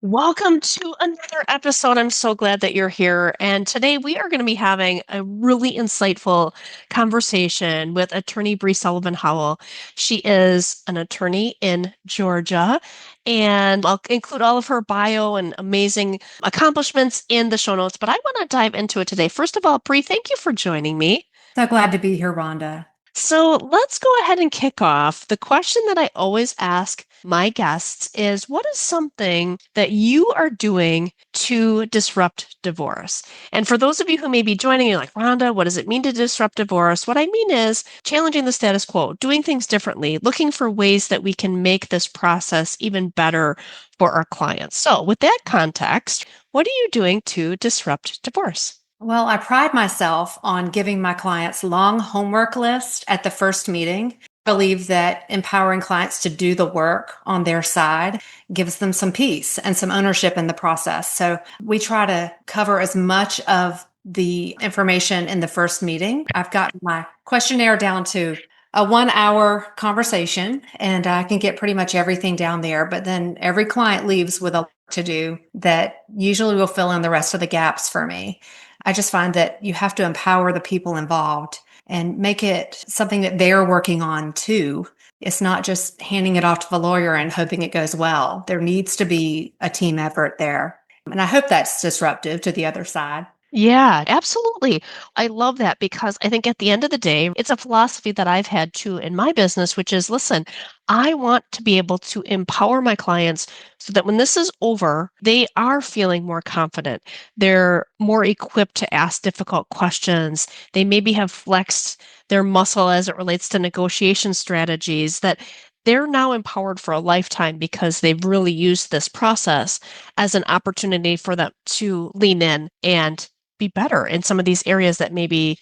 Welcome to another episode. I'm so glad that you're here. And today we are going to be having a really insightful conversation with attorney Bree Sullivan-Howell. She is an attorney in Georgia, and I'll include all of her bio and amazing accomplishments in the show notes. But I want to dive into it today. First of all, Bree, thank you for joining me. So glad to be here, Rhonda. So let's go ahead and kick off. The question that I always ask my guests is, what is something that you are doing to disrupt divorce? And for those of you who may be joining, you're like, Rhonda, what does it mean to disrupt divorce? What I mean is challenging the status quo, doing things differently, looking for ways that we can make this process even better for our clients. So with that context, what are you doing to disrupt divorce? Well, I pride myself on giving my clients long homework list at the first meeting. I believe that empowering clients to do the work on their side gives them some peace and some ownership in the process. So we try to cover as much of the information in the first meeting. I've got my questionnaire down to a 1 hour conversation and I can get pretty much everything down there. But then every client leaves with a lot to do that usually will fill in the rest of the gaps for me. I just find that you have to empower the people involved and make it something that they're working on too. It's not just handing it off to the lawyer and hoping it goes well. There needs to be a team effort there. And I hope that's disruptive to the other side. Yeah, absolutely. I love that because I think at the end of the day, it's a philosophy that I've had too in my business, which is listen, I want to be able to empower my clients so that when this is over, they are feeling more confident. They're more equipped to ask difficult questions. They maybe have flexed their muscle as it relates to negotiation strategies that they're now empowered for a lifetime because they've really used this process as an opportunity for them to lean in and be better in some of these areas that maybe,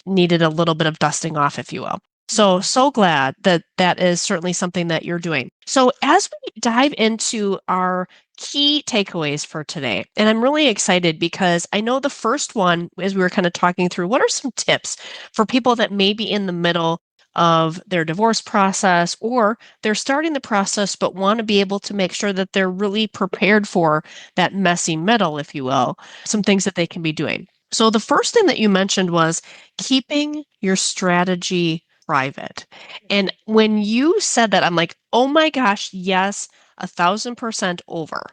needed a little bit of dusting off, if you will. So glad that that is certainly something that you're doing. So as we dive into our key takeaways for today, and I'm really excited because I know the first one, as we were kind of talking through, what are some tips for people that may be in the middle of their divorce process or they're starting the process but want to be able to make sure that they're really prepared for that messy middle, if you will, some things that they can be doing. So the first thing that you mentioned was keeping your strategy private. And when you said that, I'm like, oh my gosh, yes, 1,000% over.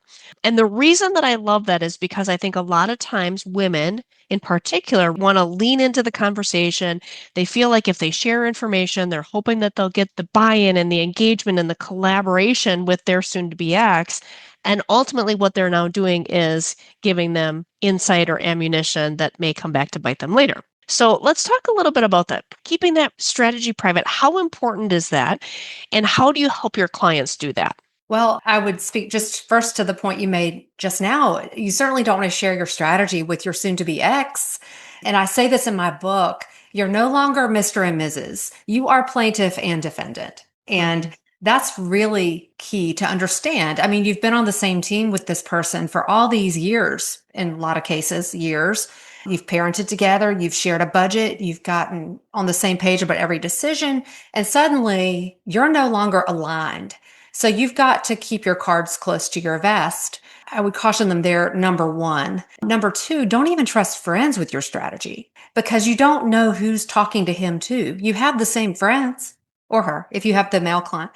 And the reason that I love that is because I think a lot of times women in particular want to lean into the conversation. They feel like if they share information, they're hoping that they'll get the buy-in and the engagement and the collaboration with their soon-to-be ex. And ultimately, what they're now doing is giving them insight or ammunition that may come back to bite them later. So let's talk a little bit about that. Keeping that strategy private, how important is that? And how do you help your clients do that? Well, I would speak just first to the point you made just now. You certainly don't want to share your strategy with your soon to be ex. And I say this in my book, you're no longer Mr. and Mrs. You are plaintiff and defendant. Mhm. And that's really key to understand. I mean, you've been on the same team with this person for all these years, in a lot of cases, years. You've parented together, you've shared a budget, you've gotten on the same page about every decision, and suddenly you're no longer aligned. So you've got to keep your cards close to your vest. I would caution them there, number one. Number two, don't even trust friends with your strategy because you don't know who's talking to him too. You have the same friends or her if you have the male client.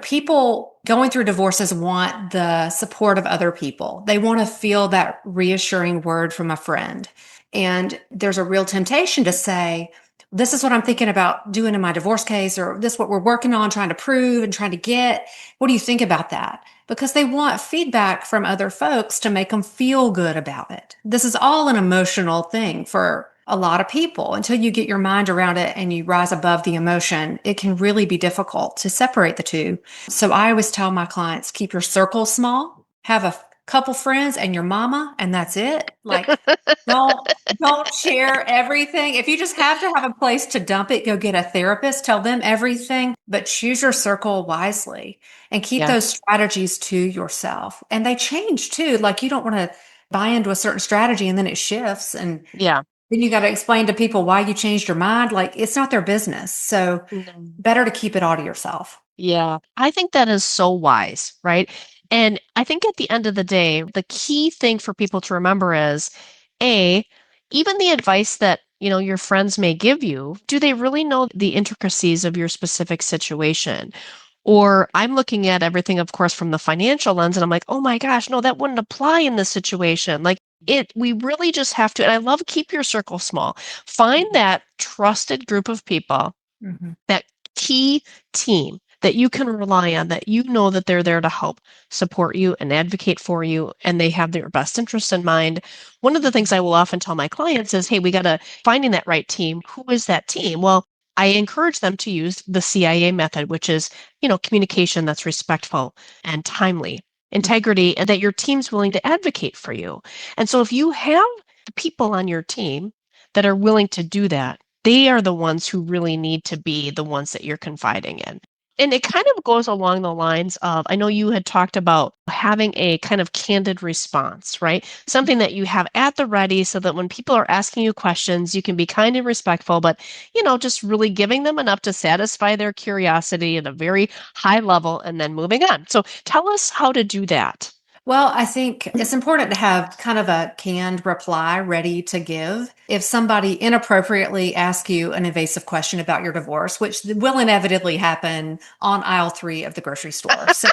People going through divorces want the support of other people. They want to feel that reassuring word from a friend. And there's a real temptation to say, this is what I'm thinking about doing in my divorce case, or this is what we're working on, trying to prove and trying to get. What do you think about that? Because they want feedback from other folks to make them feel good about it. This is all an emotional thing for a lot of people. Until you get your mind around it and you rise above the emotion, it can really be difficult to separate the two. So I always tell my clients, keep your circle small, have a couple friends and your mama, and that's it. Like, don't don't share everything. If you just have to have a place to dump it, go get a therapist, tell them everything, but choose your circle wisely and keep Yeah. those strategies to yourself. And they change too. Like you don't want to buy into a certain strategy and then it shifts and Yeah. then you got to explain to people why you changed your mind. Like it's not their business. So Mhm. better to keep it all to yourself. Yeah, I think that is so wise, right? And I think at the end of the day, the key thing for people to remember is A, even the advice that, your friends may give you, do they really know the intricacies of your specific situation? Or I'm looking at everything, of course, from the financial lens, and I'm like, oh my gosh, no, that wouldn't apply in this situation. Like we really just have to, and I love keep your circle small. Find that trusted group of people, Mhm. that key team that you can rely on, that you know that they're there to help support you and advocate for you, and they have their best interests in mind. One of the things I will often tell my clients is, hey, we got to finding that right team. Who is that team? Well, I encourage them to use the CIA method, which is, communication that's respectful and timely, integrity, and that your team's willing to advocate for you. And so if you have the people on your team that are willing to do that, they are the ones who really need to be the ones that you're confiding in. And it kind of goes along the lines of, I know you had talked about having a kind of candid response, right? Something that you have at the ready so that when people are asking you questions, you can be kind and respectful, but, just really giving them enough to satisfy their curiosity at a very high level and then moving on. So tell us how to do that. Well, I think it's important to have kind of a canned reply ready to give. If somebody inappropriately asks you an invasive question about your divorce, which will inevitably happen on aisle 3 of the grocery store. So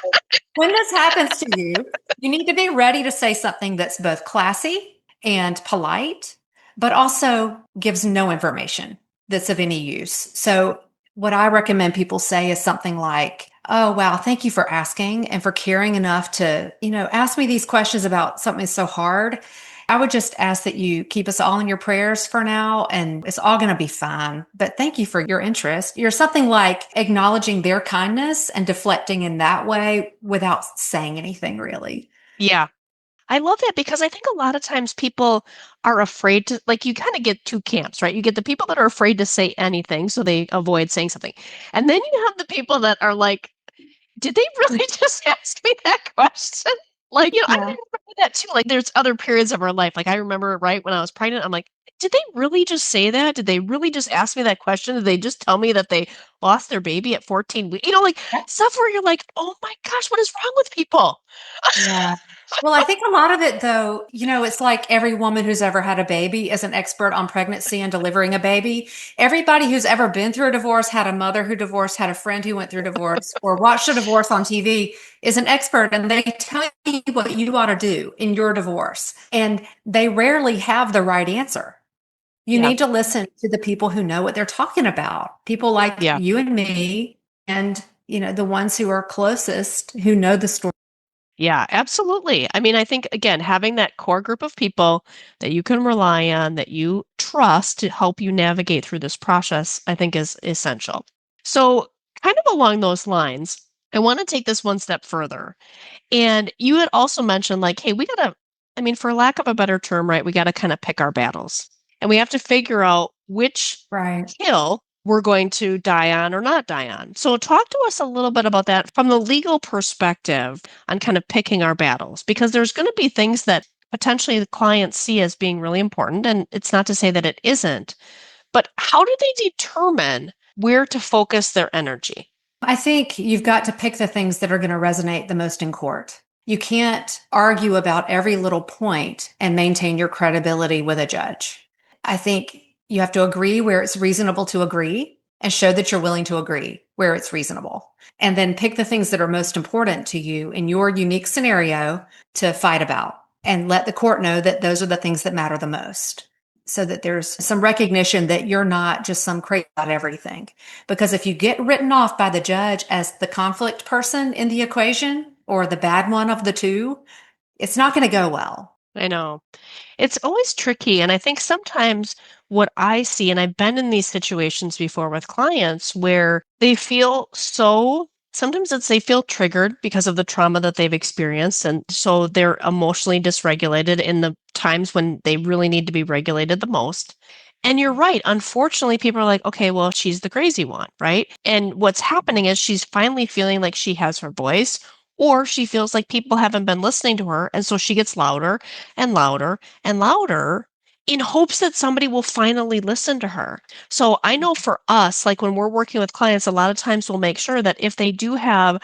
when this happens to you, you need to be ready to say something that's both classy and polite, but also gives no information that's of any use. So what I recommend people say is something like, oh, wow, thank you for asking and for caring enough to, ask me these questions about something so hard. I would just ask that you keep us all in your prayers for now, and it's all going to be fine. But thank you for your interest. You're something like acknowledging their kindness and deflecting in that way without saying anything really. Yeah. I love that because I think a lot of times people are afraid to, like, you kind of get two camps, right? You get the people that are afraid to say anything, so they avoid saying something. And then you have the people that are like, did they really just ask me that question? Like, I Yeah. remember that too. Like, there's other periods of our life. Like, I remember right when I was pregnant, I'm like, did they really just say that? Did they really just ask me that question? Did they just tell me that they lost their baby at 14 weeks? Like stuff where you're like, oh my gosh, what is wrong with people? Yeah. Well, I think a lot of it, though, it's like every woman who's ever had a baby is an expert on pregnancy and delivering a baby. Everybody who's ever been through a divorce, had a mother who divorced, had a friend who went through divorce, or watched a divorce on TV is an expert, and they tell you what you ought to do in your divorce. And they rarely have the right answer. You Yeah. need to listen to the people who know what they're talking about, people like Yeah. you and me, and, the ones who are closest who know the story. Yeah, absolutely. I mean, I think again, having that core group of people that you can rely on, that you trust to help you navigate through this process, I think is essential. So, kind of along those lines, I want to take this one step further. And you had also mentioned, like, hey, we got to, I mean, for lack of a better term, right, we got to kind of pick our battles and we have to figure out which Right. hill we're going to die on or not die on. So, talk to us a little bit about that from the legal perspective on kind of picking our battles, because there's going to be things that potentially the clients see as being really important. And it's not to say that it isn't, but how do they determine where to focus their energy? I think you've got to pick the things that are going to resonate the most in court. You can't argue about every little point and maintain your credibility with a judge. I think you have to agree where it's reasonable to agree and show that you're willing to agree where it's reasonable. And then pick the things that are most important to you in your unique scenario to fight about and let the court know that those are the things that matter the most, so that there's some recognition that you're not just some crazy about everything. Because if you get written off by the judge as the conflict person in the equation or the bad one of the two, it's not going to go well. I know. It's always tricky, and I think sometimes what I see, and I've been in these situations before with clients where they feel so sometimes it's they feel triggered because of the trauma that they've experienced, and so they're emotionally dysregulated in the times when they really need to be regulated the most. And you're right. Unfortunately, people are like, okay, well, she's the crazy one, right? And what's happening is she's finally feeling like she has her voice, or she feels like people haven't been listening to her. And so she gets louder and louder and louder in hopes that somebody will finally listen to her. So I know for us, like when we're working with clients, a lot of times we'll make sure that if they do have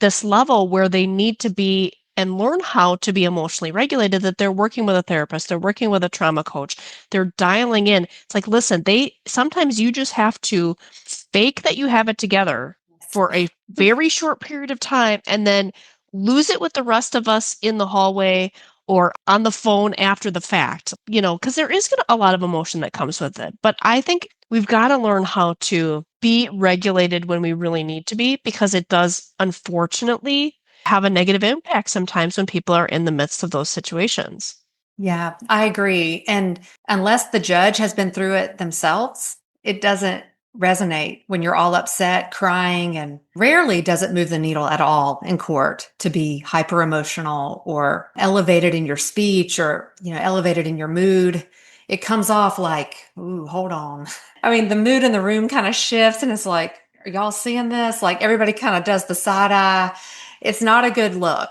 this level where they need to be and learn how to be emotionally regulated, that they're working with a therapist, they're working with a trauma coach, they're dialing in. It's like, listen, they sometimes you just have to fake that you have it together for a very short period of time and then lose it with the rest of us in the hallway or on the phone after the fact, because there is a lot of emotion that comes with it. But I think we've got to learn how to be regulated when we really need to be, because it does, unfortunately, have a negative impact sometimes when people are in the midst of those situations. Yeah, I agree. And unless the judge has been through it themselves, it doesn't resonate when you're all upset, crying, and rarely does it move the needle at all in court to be hyper emotional or elevated in your speech or, elevated in your mood. It comes off like, ooh, hold on. I mean, the mood in the room kind of shifts and it's like, are y'all seeing this? Like everybody kind of does the side eye. It's not a good look.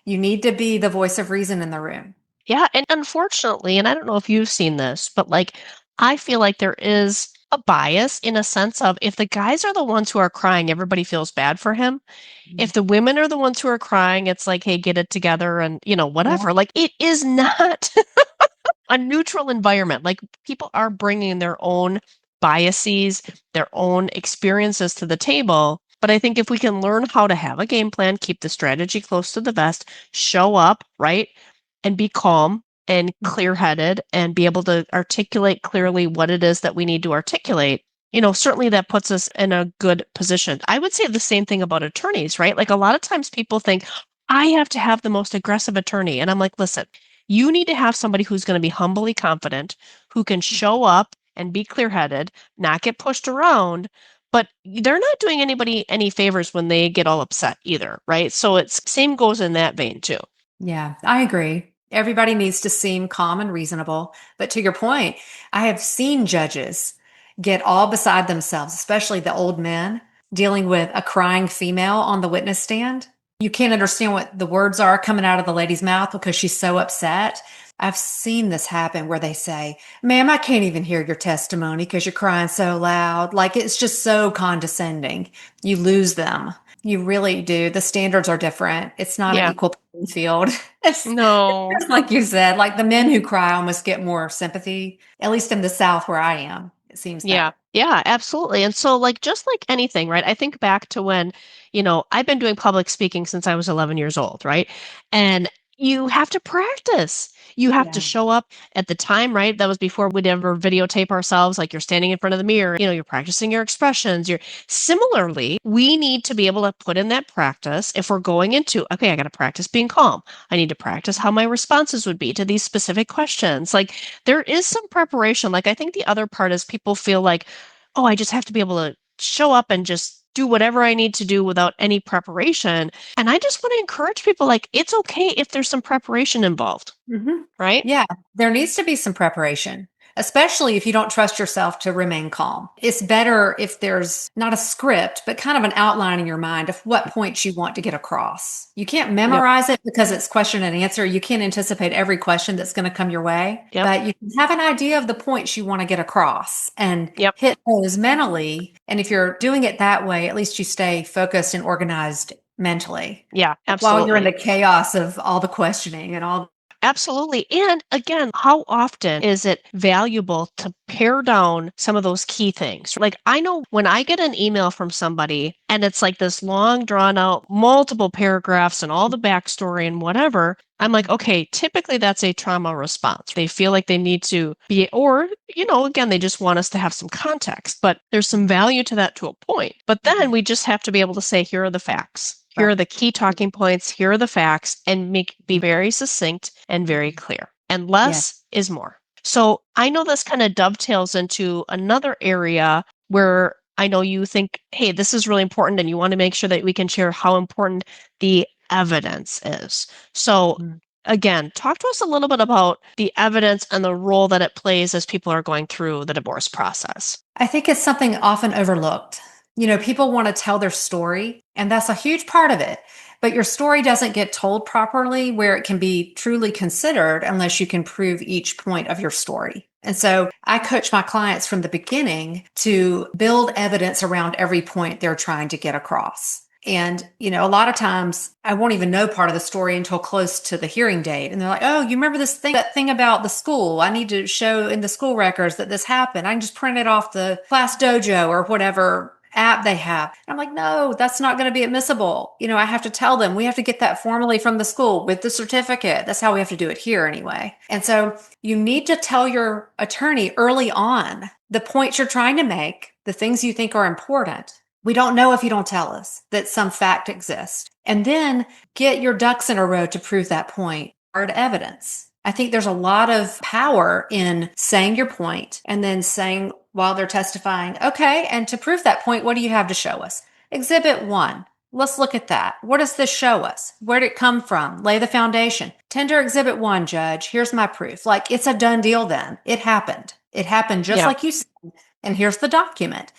You need to be the voice of reason in the room. Yeah, and unfortunately, and I don't know if you've seen this, but like I feel like there is a bias in a sense of if the guys are the ones who are crying, everybody feels bad for him. If the women are the ones who are crying, it's like, hey, get it together and, Yeah. whatever. Like it is not a neutral environment. Like people are bringing their own biases, their own experiences to the table. But I think if we can learn how to have a game plan, keep the strategy close to the vest, show up, right? And be calm and clear headed and be able to articulate clearly what it is that we need to articulate. Certainly that puts us in a good position. I would say the same thing about attorneys, right? Like a lot of times people think, I have to have the most aggressive attorney. And I'm like, listen, you need to have somebody who's going to be humbly confident, who can show up and be clear headed, not get pushed around. But they're not doing anybody any favors when they get all upset either, right? So it's same goes in that vein too. Yeah, I agree. Everybody needs to seem calm and reasonable. But to your point, I have seen judges get all beside themselves, especially the old men dealing with a crying female on the witness stand. You can't understand what the words are coming out of the lady's mouth because she's so upset. I've seen this happen where they say, ma'am, I can't even hear your testimony because you're crying so loud. Like it's just so condescending. You lose them. You really do. The standards are different. It's not an Yeah. equal playing field. It's No. just like you said, like the men who cry almost get more sympathy, at least in the South where I am. It seems Yeah. that. Yeah, absolutely. And so like just like anything, right? I think back to when, I've been doing public speaking since I was 11 years old, right? And you have to practice. You have to Yeah. show up at the time, right? That was before we'd ever videotape ourselves. Like you're standing in front of the mirror, you're practicing your expressions. You're similarly, we need to be able to put in that practice if we're going into, okay, I got to practice being calm. I need to practice how my responses would be to these specific questions. Like there is some preparation. Like I think the other part is people feel like, oh, I just have to be able to show up and just do whatever I need to do without any preparation. And I just want to encourage people like it's okay if there's some preparation involved, hmm right? Yeah, there needs to be some preparation, especially if you don't trust yourself to remain calm. It's better if there's not a script, but kind of an outline in your mind of what points you want to get across. You can't Yep. memorize it because it's question and answer. You can't anticipate every question that's going to come your way, Yep. but you can have an idea of the points you want to get across and Yep. hit those mentally. And if you're doing it that way, at least you stay focused and organized mentally Yeah, while you're in absolutely. the chaos of all the questioning and all. Absolutely. And again, how often is it valuable to pare down some of those key things? Like, I know when I get an email from somebody and it's like this long, drawn out, multiple paragraphs and all the backstory and whatever, I'm like, okay, typically that's a trauma response. They feel like they need to be, or, again, they just want us to have some context, but there's some value to that to a point. But then Mhm. we just have to be able to say, here are the facts. Here Right. are the key talking points. Here are the facts, and be very succinct and very clear. And Yeah. less is more. So I know this kind of dovetails into another area where I know you think, hey, this is really important, and you want to make sure that we can share how important the evidence is. So Mhm. again, talk to us a little bit about the evidence and the role that it plays as people are going through the divorce process. I think it's something often overlooked. People want to tell their story, and that's a huge part of it. But your story doesn't get told properly where it can be truly considered unless you can prove each point of your story. And so I coach my clients from the beginning to build evidence around every point they're trying to get across. And, a lot of times I won't even know part of the story until close to the hearing date. And they're like, oh, you remember that thing about the school? I need to show in the school records that this happened. I can just print it off the class dojo or whatever app they have. And I'm like, no, that's not going to be admissible. I have to tell them we have to get that formally from the school with the certificate. That's how we have to do it here anyway. And so you need to tell your attorney early on the points you're trying to make, the things you think are important. We don't know if you don't tell us that some fact exists. And then get your ducks in a row to prove that point. Hard evidence. I think there's a lot of power in saying your point and then saying while they're testifying, okay, and to prove that point, what do you have to show us? Exhibit 1. Let's look at that. What does this show us? Where did it come from? Lay the foundation. Tender Exhibit 1, Judge. Here's my proof. Like, it's a done deal then. It happened. It happened just Yeah. like you said. And here's the document.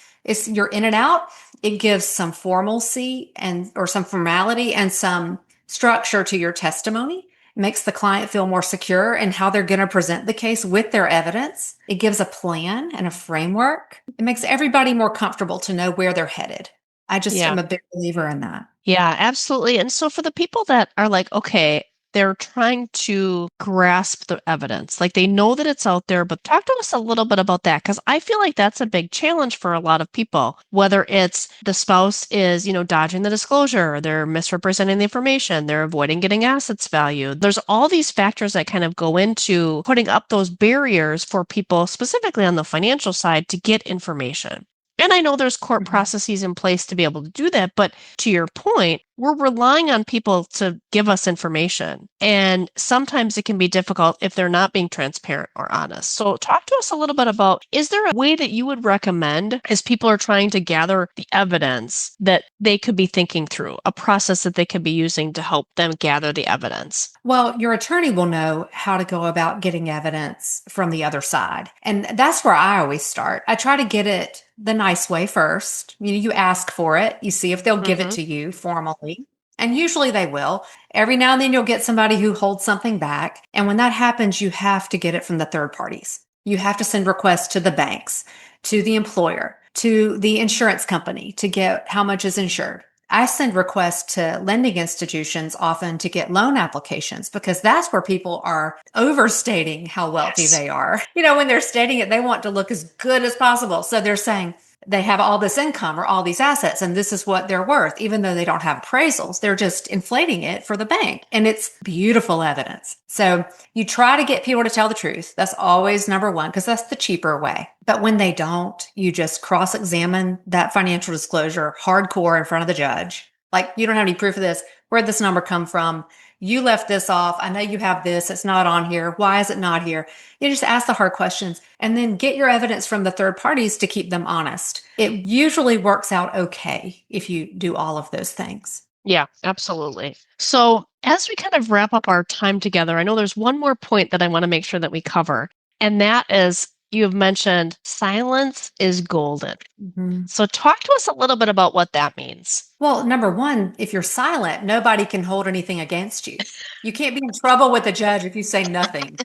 You're in and out. It gives some formalcy or some formality and some structure to your testimony. It makes the client feel more secure in how they're going to present the case with their evidence. It gives a plan and a framework. It makes everybody more comfortable to know where they're headed. I just Yeah. am a big believer in that. Yeah, absolutely. And so for the people that are like, okay, they're trying to grasp the evidence, like they know that it's out there, but talk to us a little bit about that because I feel like that's a big challenge for a lot of people, whether it's the spouse is, dodging the disclosure, they're misrepresenting the information, they're avoiding getting assets value. There's all these factors that kind of go into putting up those barriers for people, specifically on the financial side, to get information. And I know there's court Mhm. processes in place to be able to do that, but to your point, we're relying on people to give us information. And sometimes it can be difficult if they're not being transparent or honest. So, talk to us a little bit about, is there a way that you would recommend as people are trying to gather the evidence that they could be thinking through, a process that they could be using to help them gather the evidence? Well, your attorney will know how to go about getting evidence from the other side. And that's where I always start. I try to get it the nice way first. You ask for it, you see if they'll give it Hmm. to you formally. And usually they will. Every now and then you'll get somebody who holds something back. And when that happens, you have to get it from the third parties. You have to send requests to the banks, to the employer, to the insurance company to get how much is insured. I send requests to lending institutions often to get loan applications because that's where people are overstating how wealthy Yes. they are. When they're stating it, they want to look as good as possible. So they're saying they have all this income or all these assets and this is what they're worth, even though they don't have appraisals. They're just inflating it for the bank. And it's beautiful evidence. So you try to get people to tell the truth. That's always number one because that's the cheaper way. But when they don't, you just cross examine that financial disclosure hardcore in front of the judge. Like, you don't have any proof of this. Where'd this number come from? You left this off. I know you have this. It's not on here. Why is it not here? You just ask the hard questions and then get your evidence from the third parties to keep them honest. It usually works out okay if you do all of those things. Yeah, absolutely. So, as we kind of wrap up our time together, I know there's one more point that I want to make sure that we cover, and that is you have mentioned silence is golden. Mhm. So, talk to us a little bit about what that means. Well, number one, if you're silent, nobody can hold anything against you. You can't be in trouble with a judge if you say nothing.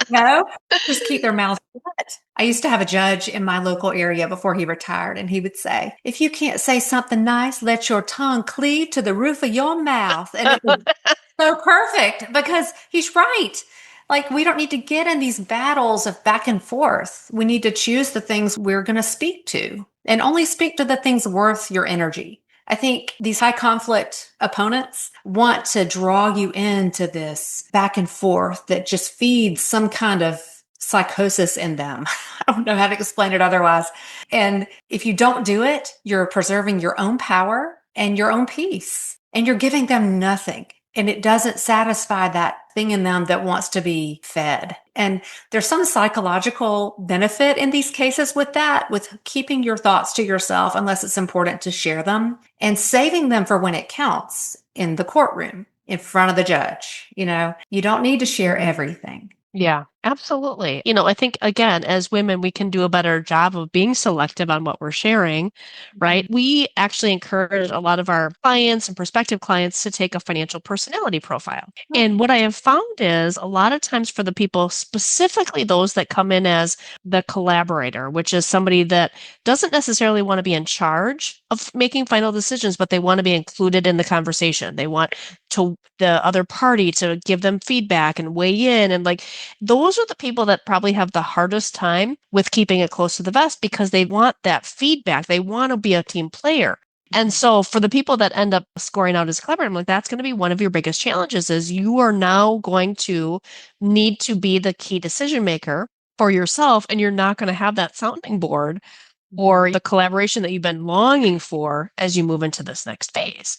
No, just keep their mouth shut. I used to have a judge in my local area before he retired, and he would say, if you can't say something nice, let your tongue cleave to the roof of your mouth. And it was so perfect because he's right. Like, we don't need to get in these battles of back and forth. We need to choose the things we're going to speak to and only speak to the things worth your energy. I think these high conflict opponents want to draw you into this back and forth that just feeds some kind of psychosis in them. I don't know how to explain it otherwise. And if you don't do it, you're preserving your own power and your own peace, and you're giving them nothing. And it doesn't satisfy that thing in them that wants to be fed. And there's some psychological benefit in these cases with that, with keeping your thoughts to yourself unless it's important to share them and saving them for when it counts in the courtroom in front of the judge. You don't need to share everything. Yeah, Absolutely. I think again, as women, we can do a better job of being selective on what we're sharing, right? Mhm. We actually encourage a lot of our clients and prospective clients to take a financial personality profile. And what I have found is a lot of times for the people, specifically those that come in as the collaborator, which is somebody that doesn't necessarily want to be in charge of making final decisions, but they want to be included in the conversation. They want to the other party to give them feedback and weigh in and like those are the people that probably have the hardest time with keeping it close to the vest because they want that feedback. They want to be a team player. And so for the people that end up scoring out as clever, I'm like, that's going to be one of your biggest challenges is you are now going to need to be the key decision maker for yourself. And you're not going to have that sounding board Mhm. or the collaboration that you've been longing for as you move into this next phase.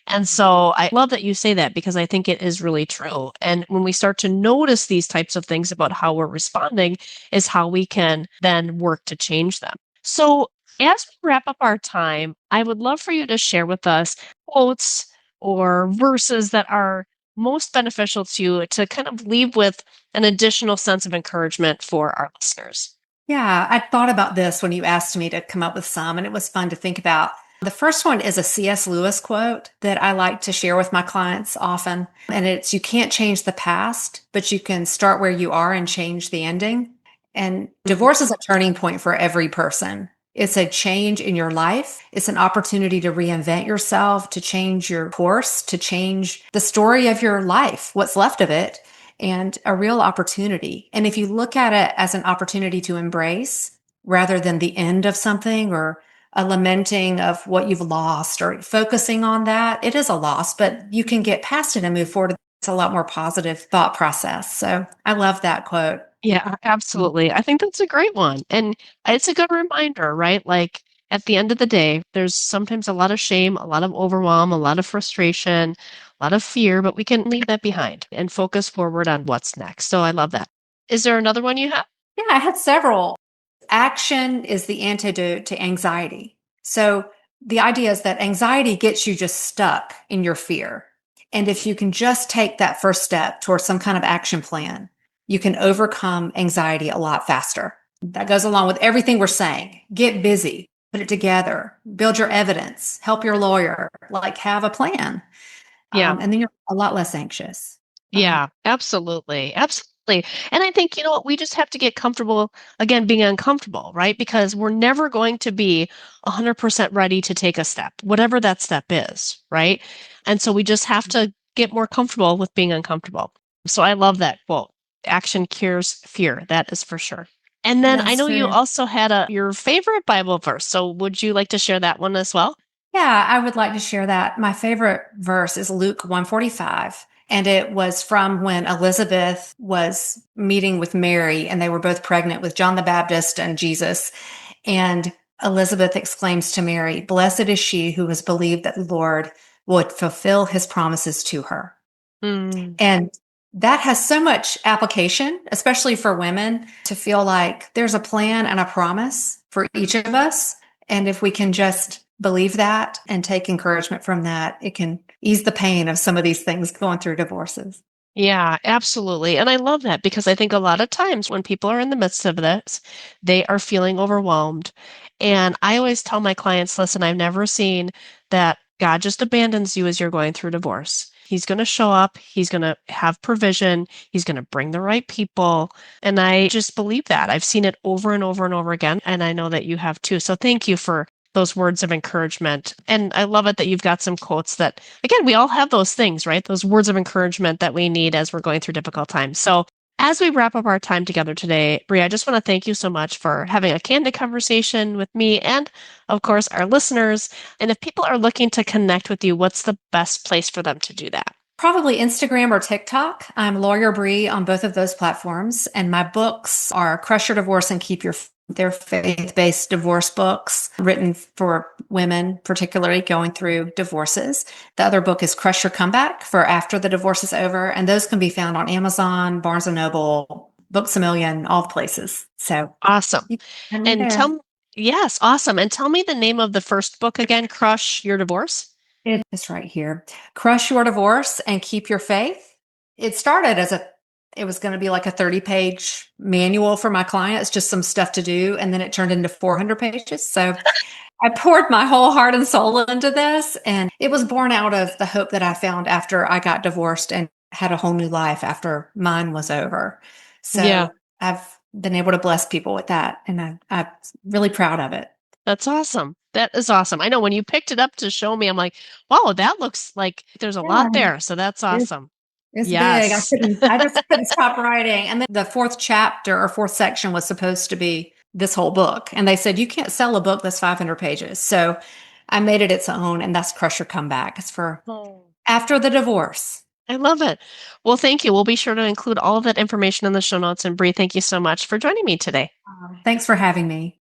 And so I love that you say that because I think it is really true. And when we start to notice these types of things about how we're responding, is how we can then work to change them. So, as we wrap up our time, I would love for you to share with us quotes or verses that are most beneficial to you to kind of leave with an additional sense of encouragement for our listeners. Yeah, I thought about this when you asked me to come up with some, and it was fun to think about. The first one is a C.S. Lewis quote that I like to share with my clients often. And it's, you can't change the past, but you can start where you are and change the ending. And Mm, divorce is a turning point for every person. It's a change in your life. It's an opportunity to reinvent yourself, to change your course, to change the story of your life, what's left of it, and a real opportunity. And if you look at it as an opportunity to embrace rather than the end of something or a lamenting of what you've lost or focusing on that, it is a loss, but you can get past it and move forward. It's a lot more positive thought process. So I love that quote. yeah, absolutely. I think that's a great one. And it's a good reminder, right? Like at the end of the day, there's sometimes a lot of shame, a lot of overwhelm, a lot of frustration, a lot of fear, but we can leave that behind and focus forward on what's next. So I love that. Is there another one you have? Yeah, I had several. Action is the antidote to anxiety. So the idea is that anxiety gets you just stuck in your fear. And if you can just take that first step towards some kind of action plan, you can overcome anxiety a lot faster. That goes along with everything we're saying. Get busy, put it together, build your evidence, help your lawyer, like have a plan. Yeah. And then you're a lot less anxious. Yeah, absolutely. Absolutely. And I think, what, we just have to get comfortable again being uncomfortable, right? Because we're never going to be 100% ready to take a step, whatever that step is, right? And so we just have to get more comfortable with being uncomfortable. So I love that quote. Action cures fear. That is for sure. And then I That's know you true. also had a your favorite Bible verse. So would you like to share that one as well? Yeah, I would like to share that. My favorite verse is Luke 145. And it was from when Elizabeth was meeting with Mary and they were both pregnant with John the Baptist and Jesus. And Elizabeth exclaims to Mary, "Blessed is she who has believed that the Lord would fulfill his promises to her." Mm, And that has so much application, especially for women, to feel like there's a plan and a promise for each of us. And if we can just believe that and take encouragement from that, it can ease the pain of some of these things going through divorces. yeah, absolutely. And I love that because I think a lot of times when people are in the midst of this, they are feeling overwhelmed. And I always tell my clients, listen, I've never seen that God just abandons you as you're going through divorce. He's going to show up, he's going to have provision, he's going to bring the right people. And I just believe that. I've seen it over and over and over again. And I know that you have too. So thank you for those words of encouragement. And I love it that you've got some quotes that, again, we all have those things, right? Those words of encouragement that we need as we're going through difficult times. So, as we wrap up our time together today, Brie, I just want to thank you so much for having a candid conversation with me and, of course, our listeners. And if people are looking to connect with you, what's the best place for them to do that? Probably Instagram or TikTok. I'm Lawyer Bree on both of those platforms. And my books are Crush Your Divorce and Keep Your they're faith-based divorce books written for women, particularly going through divorces. The other book is Crush Your Comeback for after the divorce is over. And those can be found on Amazon, Barnes& and Noble, Books A Million, all places. So Awesome. you can find me And there. yes, awesome. And tell me the name of the first book again, Crush Your Divorce. It is right here. Crush Your Divorce and Keep Your Faith. It started as a It was going to be like a 30-page manual for my clients, just some stuff to do. And then it turned into 400 pages. So I poured my whole heart and soul into this. And it was born out of the hope that I found after I got divorced and had a whole new life after mine was over. Yeah, So I've been able to bless people with that. And I'm really proud of it. that's awesome. That is awesome. I know when you picked it up to show me, I'm like, wow, that looks like there's a lot Yeah, there. So that's it's, awesome. it's big. Yes. I just couldn't stop writing. And then the fourth chapter or fourth section was supposed to be this whole book. And they said, you can't sell a book that's 500 pages. So I made it its own, and that's Crush or Comeback. It's for Oh, after the divorce. I love it. Well, thank you. We'll be sure to include all of that information in the show notes. And Bree, thank you so much for joining me today. Thanks for having me.